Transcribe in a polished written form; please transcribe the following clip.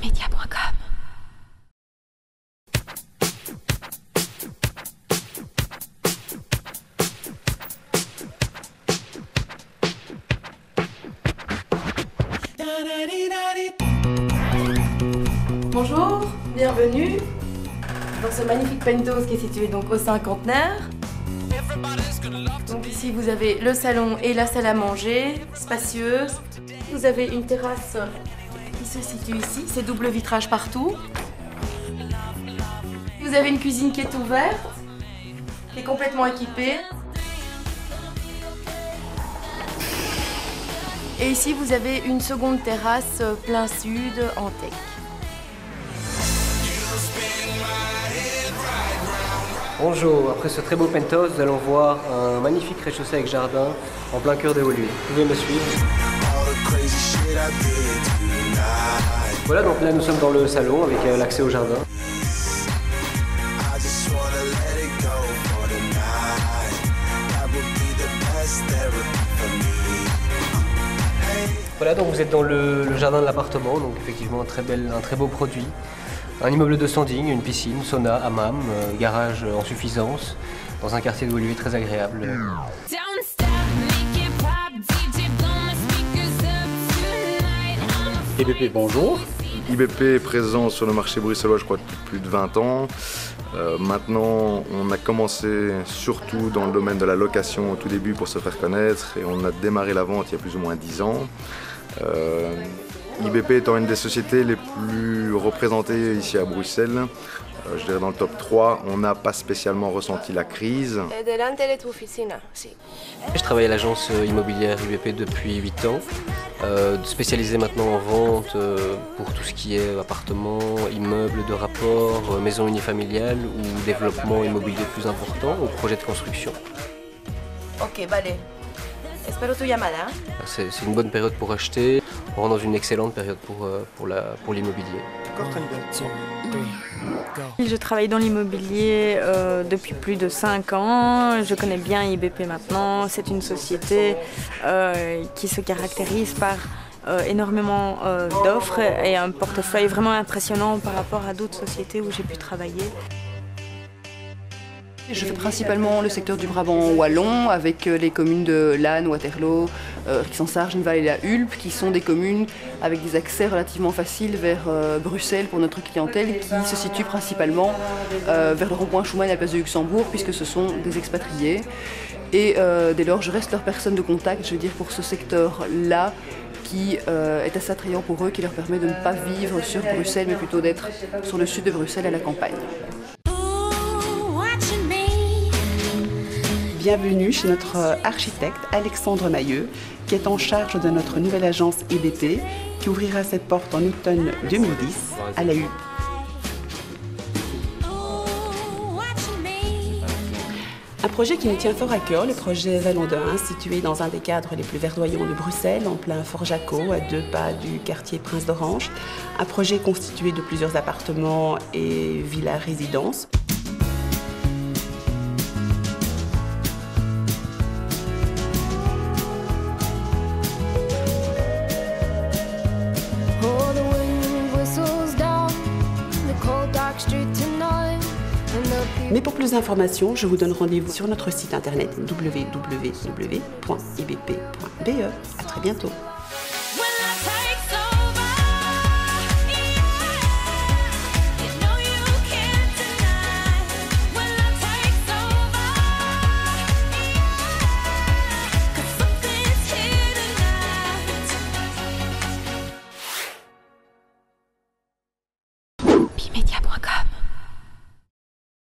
bimedia.com. Bonjour, bienvenue dans ce magnifique penthouse qui est situé donc au cinquantenaire. Donc ici vous avez le salon et la salle à manger, spacieuse. Vous avez une terrasse qui se situe ici, c'est double vitrage partout. Vous avez une cuisine qui est ouverte, qui est complètement équipée. Et ici vous avez une seconde terrasse plein sud en teck. Bonjour, après ce très beau penthouse, nous allons voir un magnifique rez-de-chaussée avec jardin en plein cœur des Hauts-Lieux. Vous pouvez me suivre. Voilà, donc là nous sommes dans le salon avec l'accès au jardin. Voilà, donc vous êtes dans le jardin de l'appartement, donc effectivement un très beau produit. Un immeuble de standing, une piscine, sauna, hammam, garage en suffisance, dans un quartier de Hauts-Lieux très agréable. IBP, bonjour. IBP est présent sur le marché bruxellois, je crois, depuis plus de 20 ans. Maintenant, on a commencé surtout dans le domaine de la location au tout début pour se faire connaître et on a démarré la vente il y a plus ou moins 10 ans. IBP étant une des sociétés les plus représentées ici à Bruxelles, je dirais dans le top 3, on n'a pas spécialement ressenti la crise. Je travaille à l'agence immobilière IBP depuis 8 ans, spécialisée maintenant en vente pour tout ce qui est appartements, immeubles de rapport, maisons unifamiliales ou développement immobilier plus important ou projet de construction. Ok, vale. Espero tu llamada. C'est une bonne période pour acheter, on rentre dans une excellente période pour l'immobilier. Je travaille dans l'immobilier depuis plus de 5 ans. Je connais bien IBP maintenant. C'est une société qui se caractérise par énormément d'offres et un portefeuille vraiment impressionnant par rapport à d'autres sociétés où j'ai pu travailler. Je fais principalement le secteur du Brabant wallon avec les communes de Laon, Waterloo, Rixensart, Genval et la Hulpe qui sont des communes avec des accès relativement faciles vers Bruxelles pour notre clientèle qui se situe principalement vers le rond-point Schuman et la place de Luxembourg puisque ce sont des expatriés. Et dès lors, je reste leur personne de contact, je veux dire, pour ce secteur-là qui est assez attrayant pour eux, qui leur permet de ne pas vivre sur Bruxelles mais plutôt d'être sur le sud de Bruxelles à la campagne. Bienvenue chez notre architecte Alexandre Mailleux, qui est en charge de notre nouvelle agence IBP, qui ouvrira ses portes en automne 2010 à la Hulpe. Un projet qui nous tient fort à cœur, le projet Vallon de Reims, situé dans un des cadres les plus verdoyants de Bruxelles, en plein Fort Jaco, à 2 pas du quartier Prince d'Orange. Un projet constitué de plusieurs appartements et villas-résidences. Mais pour plus d'informations, je vous donne rendez-vous sur notre site internet www.ibp.be. À très bientôt. Bimedia.com